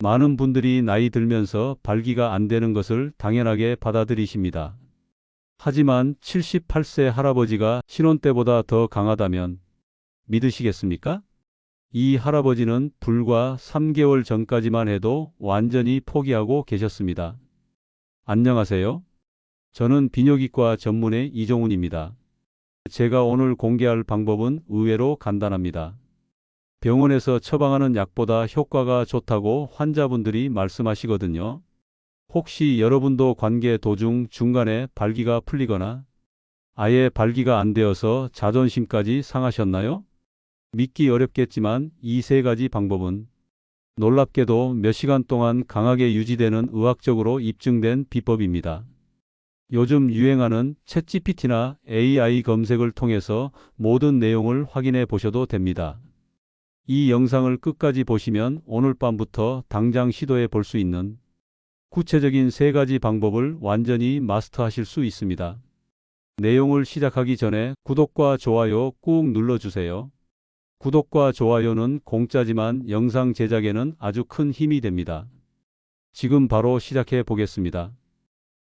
많은 분들이 나이 들면서 발기가 안 되는 것을 당연하게 받아들이십니다. 하지만 78세 할아버지가 신혼 때보다 더 강하다면 믿으시겠습니까? 이 할아버지는 불과 3개월 전까지만 해도 완전히 포기하고 계셨습니다. 안녕하세요. 저는 비뇨기과 전문의 이종훈입니다. 제가 오늘 공개할 방법은 의외로 간단합니다. 병원에서 처방하는 약보다 효과가 좋다고 환자분들이 말씀하시거든요. 혹시 여러분도 관계 도중 중간에 발기가 풀리거나 아예 발기가 안 되어서 자존심까지 상하셨나요? 믿기 어렵겠지만 이 세 가지 방법은 놀랍게도 몇 시간 동안 강하게 유지되는 의학적으로 입증된 비법입니다. 요즘 유행하는 챗GPT나 AI 검색을 통해서 모든 내용을 확인해 보셔도 됩니다. 이 영상을 끝까지 보시면 오늘 밤부터 당장 시도해 볼 수 있는 구체적인 세 가지 방법을 완전히 마스터하실 수 있습니다. 내용을 시작하기 전에 구독과 좋아요 꾹 눌러주세요. 구독과 좋아요는 공짜지만 영상 제작에는 아주 큰 힘이 됩니다. 지금 바로 시작해 보겠습니다.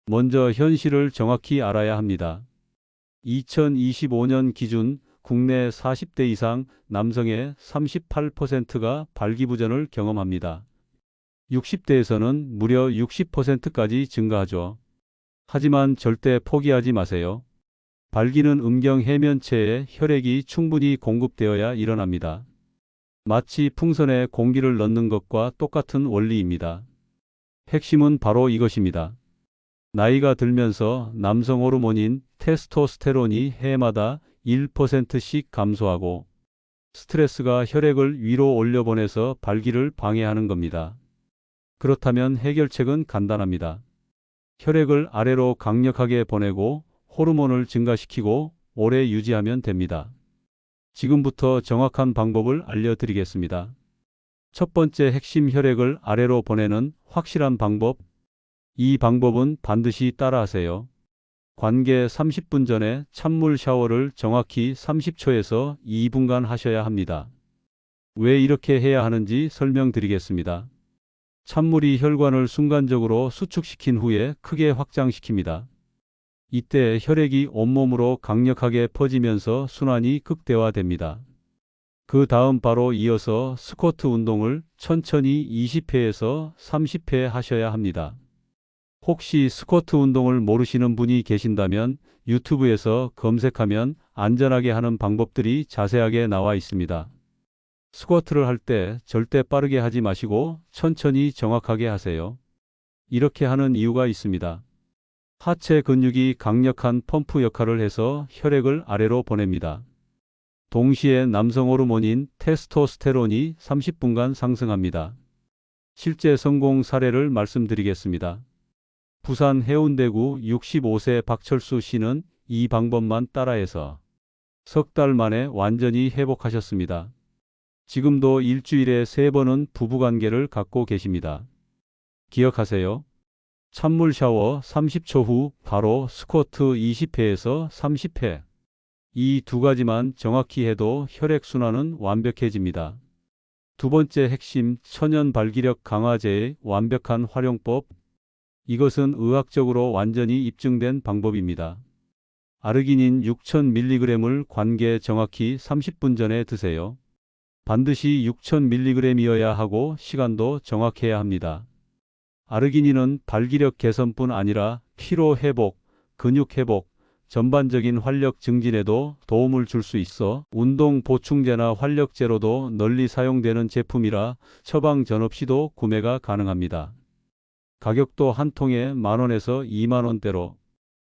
먼저 현실을 정확히 알아야 합니다. 2025년 기준 국내 40대 이상 남성의 38%가 발기부전을 경험합니다. 60대에서는 무려 60%까지 증가하죠. 하지만 절대 포기하지 마세요. 발기는 음경 해면체에 혈액이 충분히 공급되어야 일어납니다. 마치 풍선에 공기를 넣는 것과 똑같은 원리입니다. 핵심은 바로 이것입니다. 나이가 들면서 남성 호르몬인 테스토스테론이 해마다 1%씩 감소하고 스트레스가 혈액을 위로 올려보내서 발기를 방해하는 겁니다. 그렇다면 해결책은 간단합니다. 혈액을 아래로 강력하게 보내고 호르몬을 증가시키고 오래 유지하면 됩니다. 지금부터 정확한 방법을 알려드리겠습니다. 첫 번째, 핵심 혈액을 아래로 보내는 확실한 방법. 이 방법은 반드시 따라하세요. 관계 30분 전에 찬물 샤워를 정확히 30초에서 2분간 하셔야 합니다. 왜 이렇게 해야 하는지 설명드리겠습니다. 찬물이 혈관을 순간적으로 수축시킨 후에 크게 확장시킵니다. 이때 혈액이 온몸으로 강력하게 퍼지면서 순환이 극대화됩니다. 그 다음 바로 이어서 스쿼트 운동을 천천히 20회에서 30회 하셔야 합니다. 혹시 스쿼트 운동을 모르시는 분이 계신다면 유튜브에서 검색하면 안전하게 하는 방법들이 자세하게 나와 있습니다. 스쿼트를 할 때 절대 빠르게 하지 마시고 천천히 정확하게 하세요. 이렇게 하는 이유가 있습니다. 하체 근육이 강력한 펌프 역할을 해서 혈액을 아래로 보냅니다. 동시에 남성 호르몬인 테스토스테론이 30분간 상승합니다. 실제 성공 사례를 말씀드리겠습니다. 부산 해운대구 65세 박철수 씨는 이 방법만 따라해서 석 달 만에 완전히 회복하셨습니다. 지금도 일주일에 3번은 부부관계를 갖고 계십니다. 기억하세요. 찬물 샤워 30초 후 바로 스쿼트 20회에서 30회. 이 두 가지만 정확히 해도 혈액순환은 완벽해집니다. 두 번째 핵심, 천연 발기력 강화제의 완벽한 활용법. 이것은 의학적으로 완전히 입증된 방법입니다. 아르기닌 6000mg을 관계에 정확히 30분 전에 드세요. 반드시 6000mg이어야 하고 시간도 정확해야 합니다. 아르기닌은 발기력 개선뿐 아니라 피로 회복, 근육 회복, 전반적인 활력 증진에도 도움을 줄 수 있어 운동 보충제나 활력제로도 널리 사용되는 제품이라 처방 전 없이도 구매가 가능합니다. 가격도 한 통에 10,000원에서 20,000원대로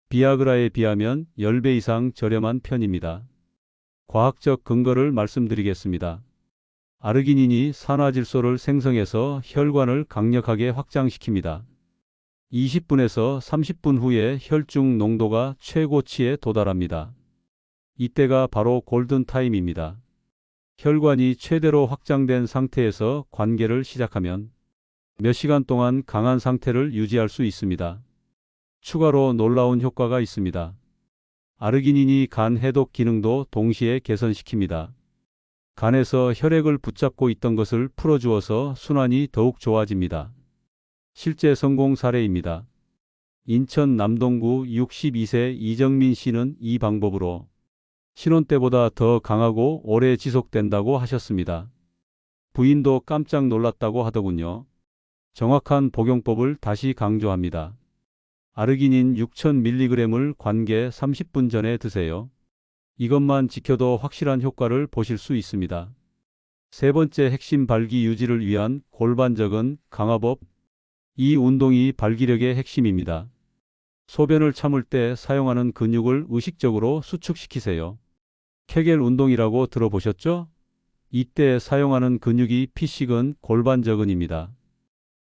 비아그라에 비하면 10배 이상 저렴한 편입니다. 과학적 근거를 말씀드리겠습니다. 아르기닌이 산화질소를 생성해서 혈관을 강력하게 확장시킵니다. 20분에서 30분 후에 혈중 농도가 최고치에 도달합니다. 이때가 바로 골든타임입니다. 혈관이 최대로 확장된 상태에서 관계를 시작하면 몇 시간 동안 강한 상태를 유지할 수 있습니다. 추가로 놀라운 효과가 있습니다. 아르기닌이 간 해독 기능도 동시에 개선시킵니다. 간에서 혈액을 붙잡고 있던 것을 풀어주어서 순환이 더욱 좋아집니다. 실제 성공 사례입니다. 인천 남동구 62세 이정민 씨는 이 방법으로 신혼 때보다 더 강하고 오래 지속된다고 하셨습니다. 부인도 깜짝 놀랐다고 하더군요. 정확한 복용법을 다시 강조합니다. 아르기닌 6000mg을 관계 30분 전에 드세요. 이것만 지켜도 확실한 효과를 보실 수 있습니다. 세 번째 핵심 발기 유지를 위한 골반적인 강화법. 이 운동이 발기력의 핵심입니다. 소변을 참을 때 사용하는 근육을 의식적으로 수축시키세요. 케겔 운동이라고 들어보셨죠? 이때 사용하는 근육이 피식은 골반적은입니다.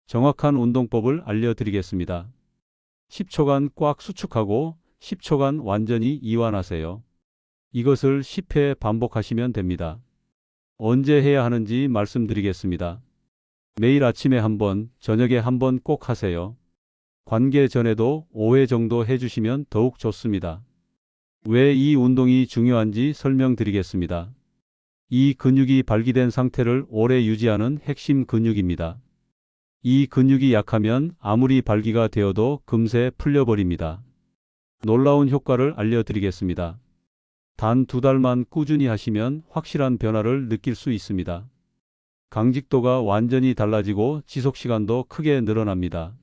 정확한 운동법을 알려드리겠습니다. 10초간 꽉 수축하고 10초간 완전히 이완하세요. 이것을 10회 반복하시면 됩니다. 언제 해야 하는지 말씀드리겠습니다. 매일 아침에 한 번, 저녁에 한 번 꼭 하세요. 관계 전에도 5회 정도 해주시면 더욱 좋습니다. 왜 이 운동이 중요한지 설명드리겠습니다. 이 근육이 발기된 상태를 오래 유지하는 핵심 근육입니다. 이 근육이 약하면 아무리 발기가 되어도 금세 풀려버립니다. 놀라운 효과를 알려드리겠습니다. 단 2달만 꾸준히 하시면 확실한 변화를 느낄 수 있습니다. 강직도가 완전히 달라지고 지속시간도 크게 늘어납니다.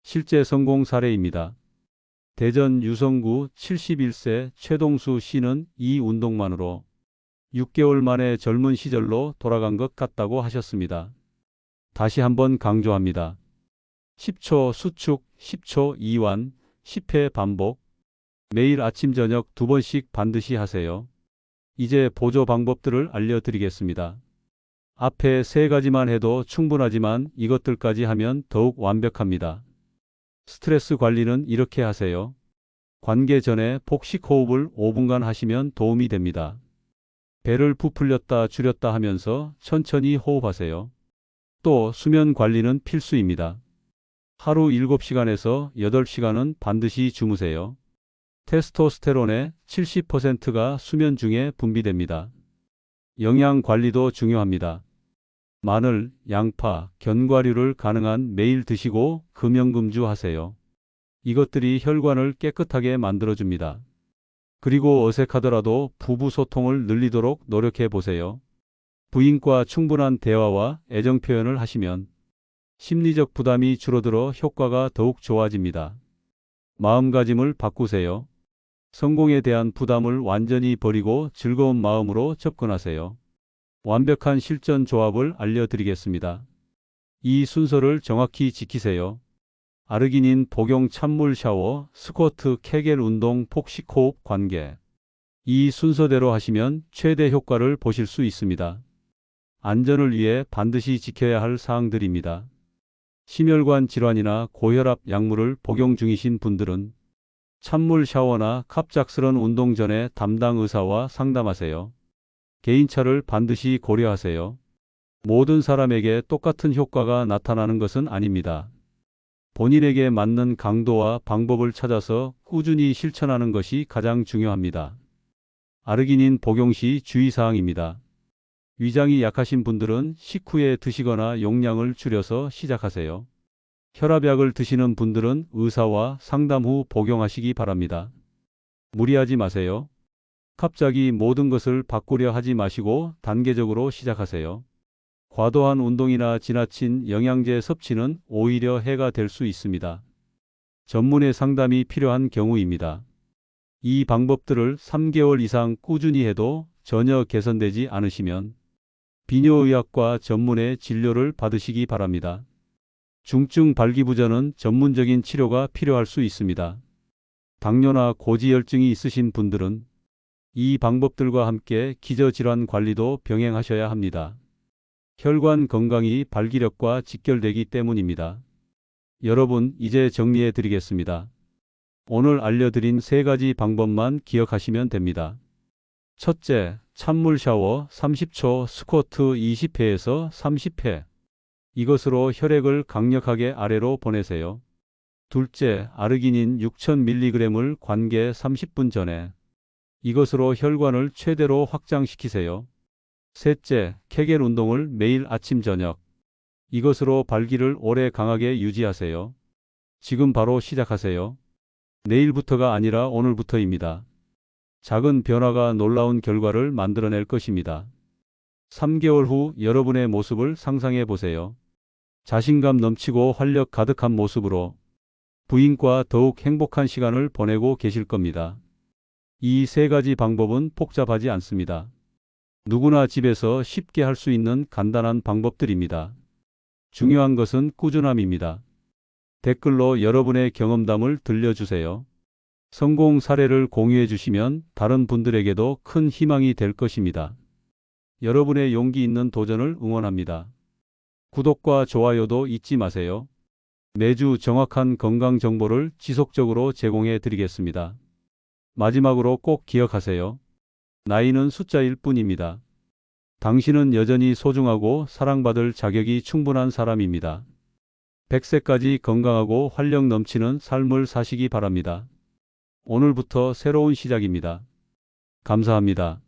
실제 성공 사례입니다. 대전 유성구 71세 최동수 씨는 이 운동만으로 6개월 만에 젊은 시절로 돌아간 것 같다고 하셨습니다. 다시 한번 강조합니다. 10초 수축, 10초 이완, 10회 반복. 매일 아침 저녁 2번씩 반드시 하세요. 이제 보조 방법들을 알려드리겠습니다. 앞에 3가지만 해도 충분하지만 이것들까지 하면 더욱 완벽합니다. 스트레스 관리는 이렇게 하세요. 관계 전에 복식 호흡을 5분간 하시면 도움이 됩니다. 배를 부풀렸다 줄였다 하면서 천천히 호흡하세요. 또 수면 관리는 필수입니다. 하루 7시간에서 8시간은 반드시 주무세요. 테스토스테론의 70%가 수면 중에 분비됩니다. 영양 관리도 중요합니다. 마늘, 양파, 견과류를 가능한 매일 드시고 금연금주 하세요. 이것들이 혈관을 깨끗하게 만들어줍니다. 그리고 어색하더라도 부부 소통을 늘리도록 노력해 보세요. 부인과 충분한 대화와 애정 표현을 하시면 심리적 부담이 줄어들어 효과가 더욱 좋아집니다. 마음가짐을 바꾸세요. 성공에 대한 부담을 완전히 버리고 즐거운 마음으로 접근하세요. 완벽한 실전 조합을 알려드리겠습니다. 이 순서를 정확히 지키세요. 아르기닌 복용 찬물 샤워, 스쿼트, 케겔 운동, 폭식 호흡, 관계. 이 순서대로 하시면 최대 효과를 보실 수 있습니다. 안전을 위해 반드시 지켜야 할 사항들입니다. 심혈관 질환이나 고혈압 약물을 복용 중이신 분들은 찬물 샤워나 갑작스런 운동 전에 담당 의사와 상담하세요. 개인차를 반드시 고려하세요. 모든 사람에게 똑같은 효과가 나타나는 것은 아닙니다. 본인에게 맞는 강도와 방법을 찾아서 꾸준히 실천하는 것이 가장 중요합니다. 아르기닌 복용 시 주의사항입니다. 위장이 약하신 분들은 식후에 드시거나 용량을 줄여서 시작하세요. 혈압약을 드시는 분들은 의사와 상담 후 복용하시기 바랍니다. 무리하지 마세요. 갑자기 모든 것을 바꾸려 하지 마시고 단계적으로 시작하세요. 과도한 운동이나 지나친 영양제 섭취는 오히려 해가 될 수 있습니다. 전문의 상담이 필요한 경우입니다. 이 방법들을 3개월 이상 꾸준히 해도 전혀 개선되지 않으시면 비뇨의학과 전문의 진료를 받으시기 바랍니다. 중증 발기부전은 전문적인 치료가 필요할 수 있습니다. 당뇨나 고지혈증이 있으신 분들은 이 방법들과 함께 기저질환 관리도 병행하셔야 합니다. 혈관 건강이 발기력과 직결되기 때문입니다. 여러분, 이제 정리해 드리겠습니다. 오늘 알려드린 3가지 방법만 기억하시면 됩니다. 첫째, 찬물 샤워 30초, 스쿼트 20회에서 30회. 이것으로 혈액을 강력하게 아래로 보내세요. 둘째, 아르기닌 6000mg을 관계 30분 전에. 이것으로 혈관을 최대로 확장시키세요. 셋째, 케겔 운동을 매일 아침 저녁. 이것으로 발기를 오래 강하게 유지하세요. 지금 바로 시작하세요. 내일부터가 아니라 오늘부터입니다. 작은 변화가 놀라운 결과를 만들어낼 것입니다. 3개월 후 여러분의 모습을 상상해 보세요. 자신감 넘치고 활력 가득한 모습으로 부인과 더욱 행복한 시간을 보내고 계실 겁니다. 이 세 가지 방법은 복잡하지 않습니다. 누구나 집에서 쉽게 할 수 있는 간단한 방법들입니다. 중요한 것은 꾸준함입니다. 댓글로 여러분의 경험담을 들려주세요. 성공 사례를 공유해 주시면 다른 분들에게도 큰 희망이 될 것입니다. 여러분의 용기 있는 도전을 응원합니다. 구독과 좋아요도 잊지 마세요. 매주 정확한 건강 정보를 지속적으로 제공해 드리겠습니다. 마지막으로 꼭 기억하세요. 나이는 숫자일 뿐입니다. 당신은 여전히 소중하고 사랑받을 자격이 충분한 사람입니다. 100세까지 건강하고 활력 넘치는 삶을 사시기 바랍니다. 오늘부터 새로운 시작입니다. 감사합니다.